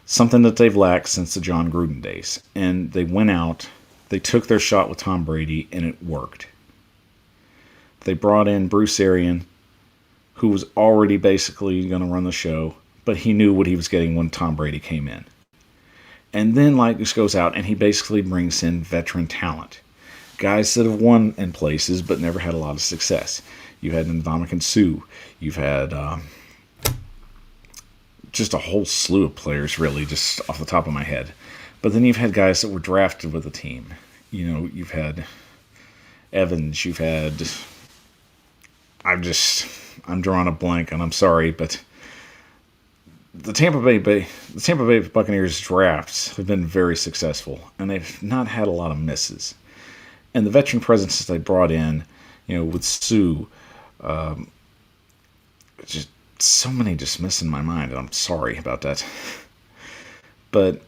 Something that they've lacked since the John Gruden days. And they went out, they took their shot with Tom Brady, and it worked. They brought in Bruce Arian, who was already basically going to run the show, but he knew what he was getting when Tom Brady came in. And then Light just goes out and he basically brings in veteran talent. Guys that have won in places but never had a lot of success. You had Ndamukong Suh. You've had just a whole slew of players, really, just off the top of my head. But then you've had guys that were drafted with the team. You've had Evans. You've had... I'm drawing a blank, and I'm sorry, but the Tampa Bay Buccaneers drafts have been very successful, and they've not had a lot of misses. And the veteran presence that they brought in, with Sue, just so many just miss in my mind, and I'm sorry about that. But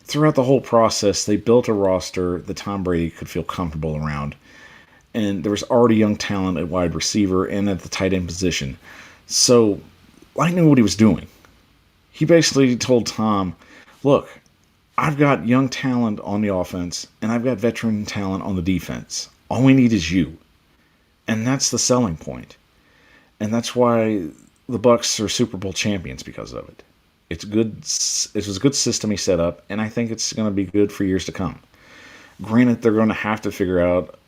throughout the whole process, they built a roster that Tom Brady could feel comfortable around. And there was already young talent at wide receiver and at the tight end position. So I knew what he was doing. He basically told Tom, look, I've got young talent on the offense, and I've got veteran talent on the defense. All we need is you. And that's the selling point. And that's why the Bucs are Super Bowl champions because of it. It's good. It was a good system he set up, and I think it's going to be good for years to come. Granted, they're going to have to figure out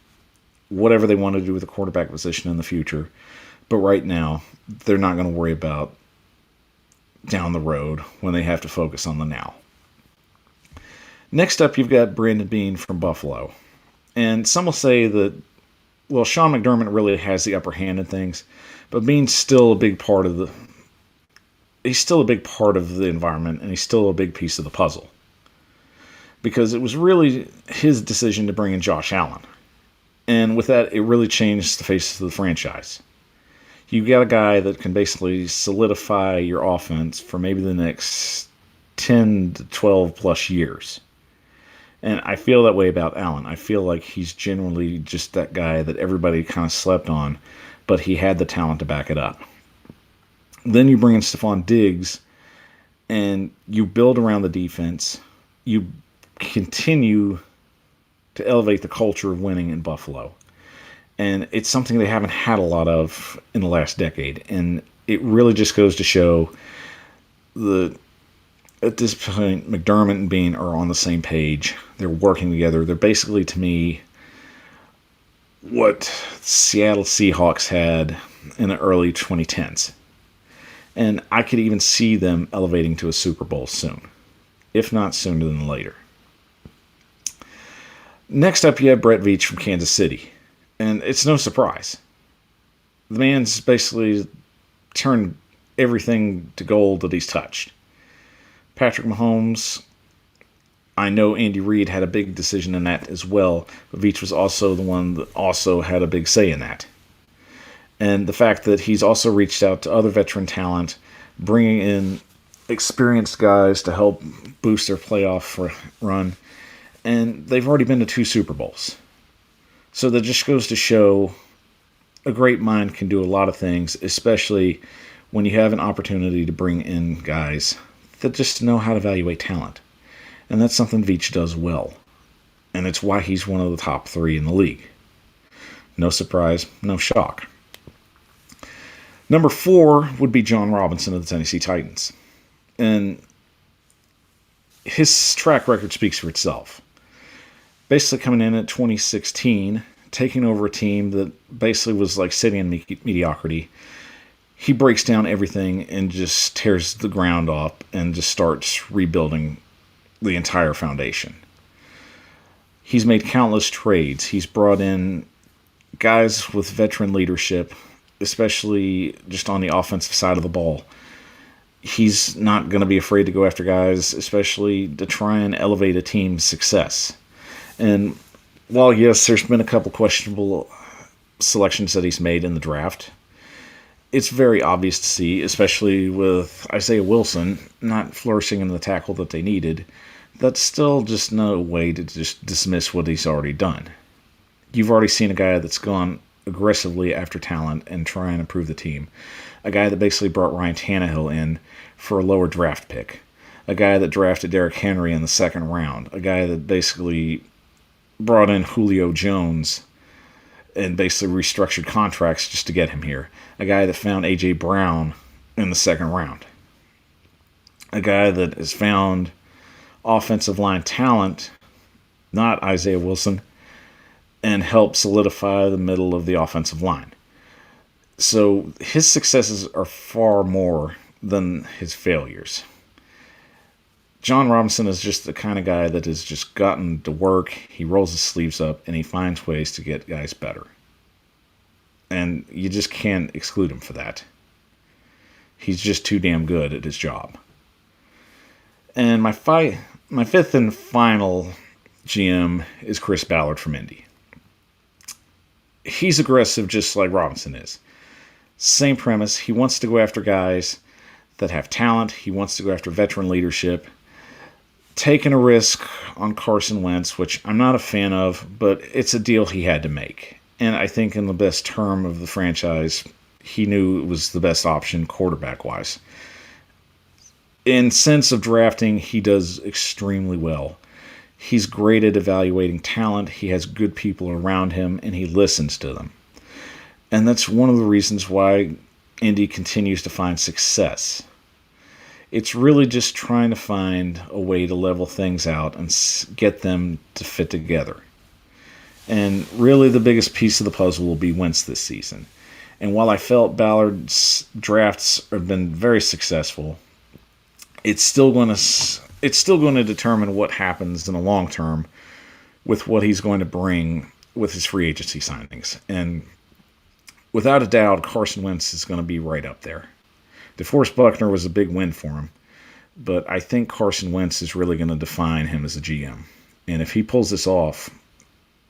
whatever they want to do with the quarterback position in the future. But right now, they're not going to worry about down the road when they have to focus on the now. Next up, you've got Brandon Beane from Buffalo. And some will say that, well, Sean McDermott really has the upper hand in things, but Beane's still a big part of the... He's still a big part of the environment, and he's still a big piece of the puzzle. Because it was really his decision to bring in Josh Allen. And with that, it really changed the face of the franchise. You got a guy that can basically solidify your offense for maybe the next 10 to 12 plus years. And I feel that way about Allen. I feel like he's generally just that guy that everybody kind of slept on, but he had the talent to back it up. Then you bring in Stephon Diggs, and you build around the defense. You continue to elevate the culture of winning in Buffalo. And it's something they haven't had a lot of in the last decade. And it really just goes to show at this point, McDermott and Beane are on the same page. They're working together. They're basically, to me, what Seattle Seahawks had in the early 2010s. And I could even see them elevating to a Super Bowl soon, if not sooner than later. Next up, you have Brett Veach from Kansas City. And it's no surprise. The man's basically turned everything to gold that he's touched. Patrick Mahomes, I know Andy Reid had a big decision in that as well, but Veach was also the one that also had a big say in that. And the fact that he's also reached out to other veteran talent, bringing in experienced guys to help boost their playoff run. And they've already been to 2 Super Bowls. So that just goes to show a great mind can do a lot of things, especially when you have an opportunity to bring in guys that just know how to evaluate talent. And that's something Veach does well. And it's why he's one of the top 3 in the league. No surprise, no shock. Number 4 would be John Robinson of the Tennessee Titans. And his track record speaks for itself. Basically coming in at 2016, taking over a team that basically was like sitting in mediocrity. He breaks down everything and just tears the ground up and just starts rebuilding the entire foundation. He's made countless trades. He's brought in guys with veteran leadership, especially just on the offensive side of the ball. He's not going to be afraid to go after guys, especially to try and elevate a team's success. And while, yes, there's been a couple questionable selections that he's made in the draft, it's very obvious to see, especially with Isaiah Wilson not flourishing in the tackle that they needed. That's still just no way to just dismiss what he's already done. You've already seen a guy that's gone aggressively after talent and try and improve the team. A guy that basically brought Ryan Tannehill in for a lower draft pick. A guy that drafted Derrick Henry in the 2nd round. A guy that basically brought in Julio Jones and basically restructured contracts just to get him here. A guy that found A.J. Brown in the second round. A guy that has found offensive line talent, not Isaiah Wilson, and helped solidify the middle of the offensive line. So his successes are far more than his failures. John Robinson is just the kind of guy that has just gotten to work. He rolls his sleeves up and he finds ways to get guys better. And you just can't exclude him for that. He's just too damn good at his job. And my fifth and final GM is Chris Ballard from Indy. He's aggressive just like Robinson is. Same premise. He wants to go after guys that have talent. He wants to go after veteran leadership. Taking a risk on Carson Wentz, which I'm not a fan of, but it's a deal he had to make. And I think in the best term of the franchise, he knew it was the best option quarterback-wise. In sense of drafting, he does extremely well. He's great at evaluating talent. He has good people around him, and he listens to them. And that's one of the reasons why Indy continues to find success. It's really just trying to find a way to level things out and get them to fit together. And really the biggest piece of the puzzle will be Wentz this season. And while I felt Ballard's drafts have been very successful, it's still going to determine what happens in the long term with what he's going to bring with his free agency signings. And without a doubt, Carson Wentz is going to be right up there. DeForest Buckner was a big win for him, but I think Carson Wentz is really going to define him as a GM. And if he pulls this off,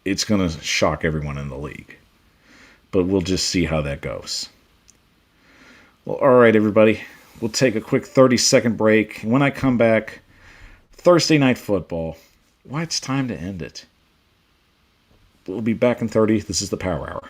it's going to shock everyone in the league. But we'll just see how that goes. Well, all right, everybody. We'll take a quick 30-second break. When I come back, Thursday Night Football. Why, it's time to end it. We'll be back in 30. This is the Power Hour.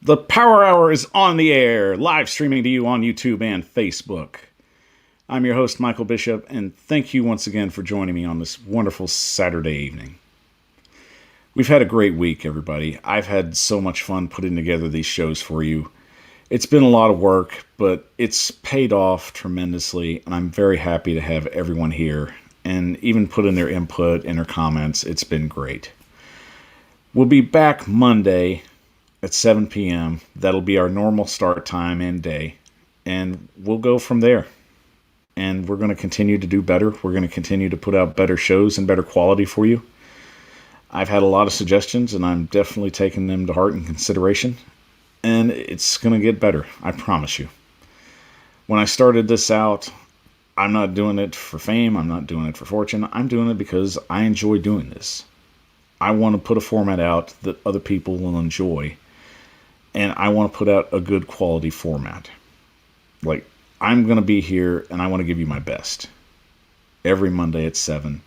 The Power Hour is on the air, live streaming to you on YouTube and Facebook. I'm your host, Michael Bishop, and thank you once again for joining me on this wonderful Saturday evening. We've had a great week, everybody. I've had so much fun putting together these shows for you. It's been a lot of work, but it's paid off tremendously, and I'm very happy to have everyone here and even put in their input and their comments. It's been great. We'll be back Monday at 7 p.m. That'll be our normal start time and day. And we'll go from there. And we're going to continue to do better. We're going to continue to put out better shows and better quality for you. I've had a lot of suggestions, and I'm definitely taking them to heart and consideration. And it's going to get better. I promise you. When I started this out, I'm not doing it for fame. I'm not doing it for fortune. I'm doing it because I enjoy doing this. I want to put a format out that other people will enjoy. And I want to put out a good quality format. Like, I'm going to be here and I want to give you my best. Every Monday at 7.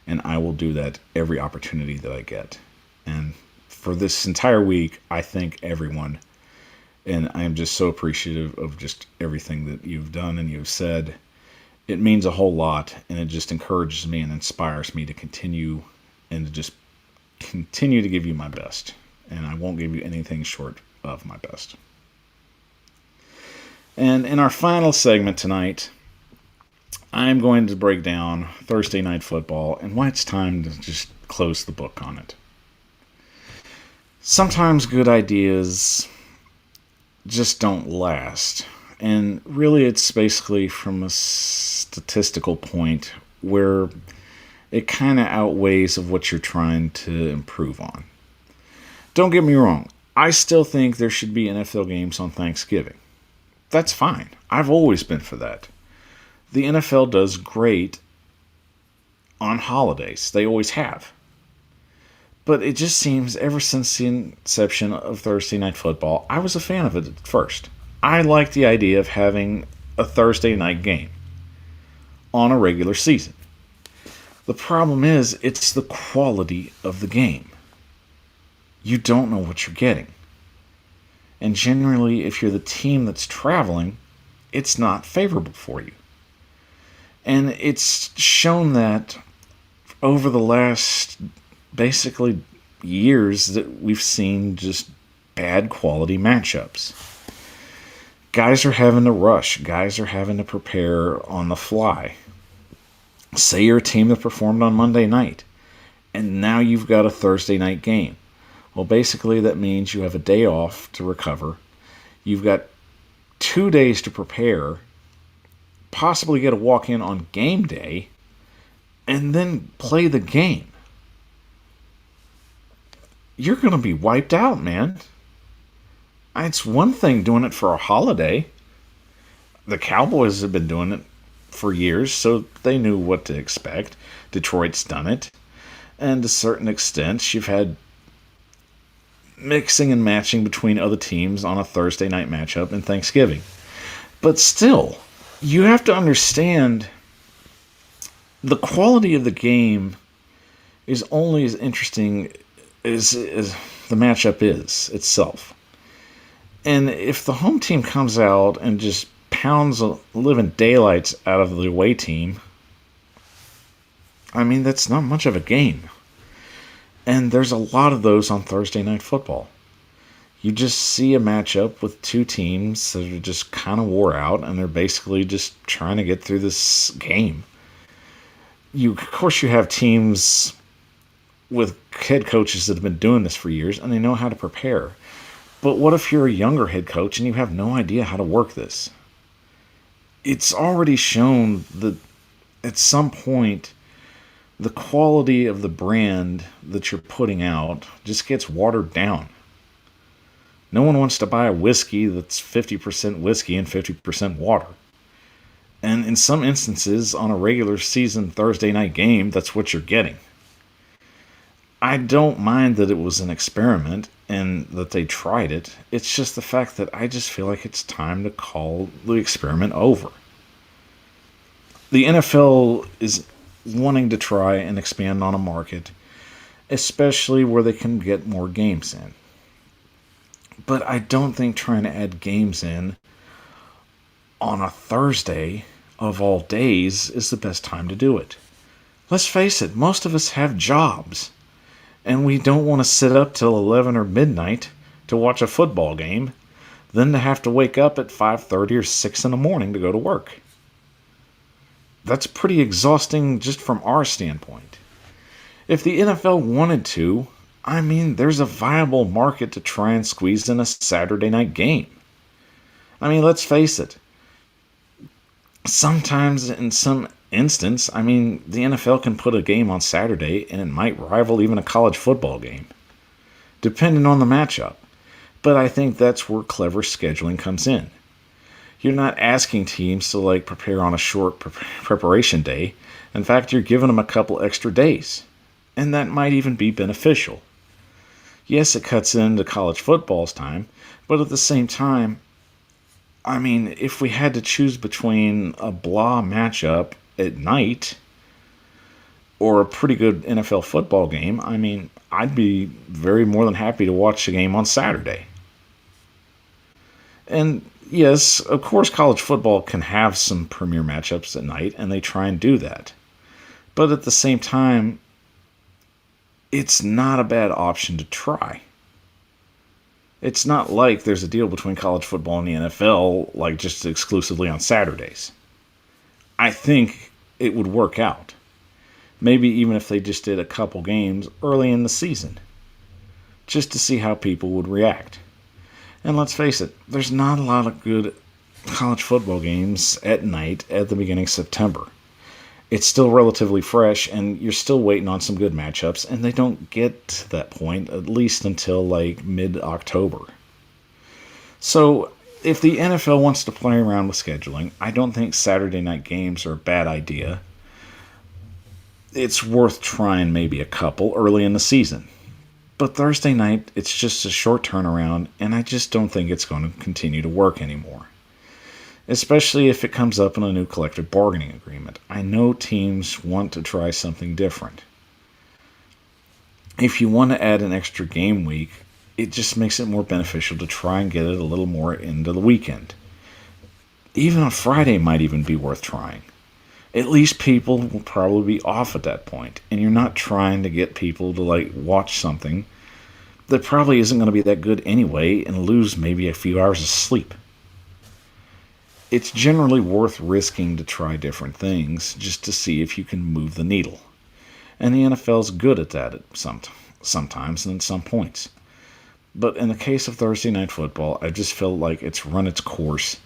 And I will do that every opportunity that I get. And for this entire week, I thank everyone. And I am just so appreciative of just everything that you've done and you've said. It means a whole lot. And it just encourages me and inspires me to continue and to just continue to give you my best. And I won't give you anything short of my best. And in our final segment tonight, I'm going to break down Thursday Night Football and why it's time to just close the book on it. Sometimes good ideas just don't last. And really it's basically from a statistical point where it kind of outweighs of what you're trying to improve on. Don't get me wrong. I still think there should be NFL games on Thanksgiving. That's fine. I've always been for that. The NFL does great on holidays. They always have. But it just seems ever since the inception of Thursday Night Football, I was a fan of it at first. I like the idea of having a Thursday night game on a regular season. The problem is, it's the quality of the game. You don't know what you're getting. And generally, if you're the team that's traveling, it's not favorable for you. And it's shown that over the last basically years that we've seen just bad quality matchups. Guys are having to rush. Guys are having to prepare on the fly. Say you're a team that performed on Monday night, and now you've got a Thursday night game. Well, basically that means you have a day off to recover. You've got 2 days to prepare, possibly get a walk-in on game day, and then play the game. You're going to be wiped out, man. It's one thing doing it for a holiday. The Cowboys have been doing it for years, so they knew what to expect. Detroit's done it. And to a certain extent, you've had mixing and matching between other teams on a Thursday night matchup and Thanksgiving. But still, you have to understand the quality of the game is only as interesting as the matchup is itself. And if the home team comes out and just pounds the living daylights out of the away team, I mean, that's not much of a game. And there's a lot of those on Thursday Night Football. You just see a matchup with two teams that are just kind of wore out, and they're basically just trying to get through this game. Of course, you have teams with head coaches that have been doing this for years, and they know how to prepare. But what if you're a younger head coach and you have no idea how to work this? It's already shown that at some point, the quality of the brand that you're putting out just gets watered down. No one wants to buy a whiskey that's 50% whiskey and 50% water. And in some instances, on a regular season Thursday night game, that's what you're getting. I don't mind that it was an experiment and that they tried it. It's just the fact that I just feel like it's time to call the experiment over. The NFL is wanting to try and expand on a market, especially where they can get more games in. But I don't think trying to add games in on a Thursday of all days is the best time to do it. Let's face it, most of us have jobs. And we don't want to sit up till 11 or midnight to watch a football game, then to have to wake up at 5:30 or 6 in the morning to go to work. That's pretty exhausting just from our standpoint. If the NFL wanted to, I mean, there's a viable market to try and squeeze in a Saturday night game. I mean, let's face it. Sometimes, in some instance, I mean, the NFL can put a game on Saturday and it might rival even a college football game, depending on the matchup. But I think that's where clever scheduling comes in. You're not asking teams to prepare on a short preparation day. In fact, you're giving them a couple extra days, and that might even be beneficial. Yes, it cuts into college football's time, but at the same time, I mean, if we had to choose between a blah matchup at night or a pretty good NFL football game, I mean, I'd be very more than happy to watch the game on Saturday. And yes, of course, college football can have some premier matchups at night, and they try and do that. But at the same time, it's not a bad option to try. It's not like there's a deal between college football and the NFL, like just exclusively on Saturdays. I think it would work out. Maybe even if they just did a couple games early in the season, just to see how people would react. And let's face it, there's not a lot of good college football games at night at the beginning of September. It's still relatively fresh, and you're still waiting on some good matchups, and they don't get to that point at least until mid-October. So if the NFL wants to play around with scheduling, I don't think Saturday night games are a bad idea. It's worth trying maybe a couple early in the season. But Thursday night, it's just a short turnaround, and I just don't think it's going to continue to work anymore. Especially if it comes up in a new collective bargaining agreement. I know teams want to try something different. If you want to add an extra game week, it just makes it more beneficial to try and get it a little more into the weekend. Even on Friday might even be worth trying. At least people will probably be off at that point, and you're not trying to get people to watch something that probably isn't going to be that good anyway and lose maybe a few hours of sleep. It's generally worth risking to try different things just to see if you can move the needle. And the NFL's good at that sometimes and at some points. But in the case of Thursday Night Football, I just feel like it's run its course.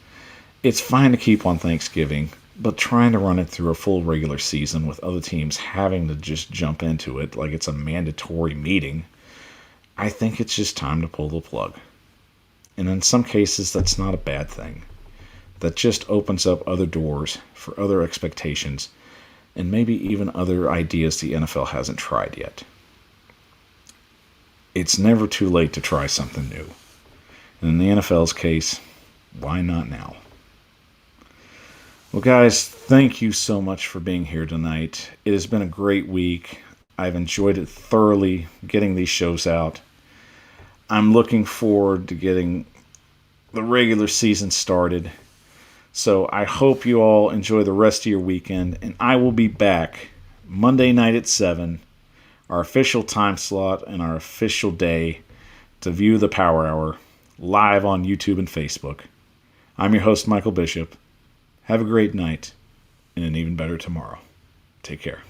It's fine to keep on Thanksgiving, but trying to run it through a full regular season with other teams having to just jump into it like it's a mandatory meeting, I think it's just time to pull the plug. And in some cases, that's not a bad thing. That just opens up other doors for other expectations and maybe even other ideas the NFL hasn't tried yet. It's never too late to try something new. And in the NFL's case, why not now? Well, guys, thank you so much for being here tonight. It has been a great week. I've enjoyed it thoroughly getting these shows out. I'm looking forward to getting the regular season started. So I hope you all enjoy the rest of your weekend, and I will be back Monday night at 7, our official time slot and our official day to view the Power Hour live on YouTube and Facebook. I'm your host, Michael Bishop. Have a great night and an even better tomorrow. Take care.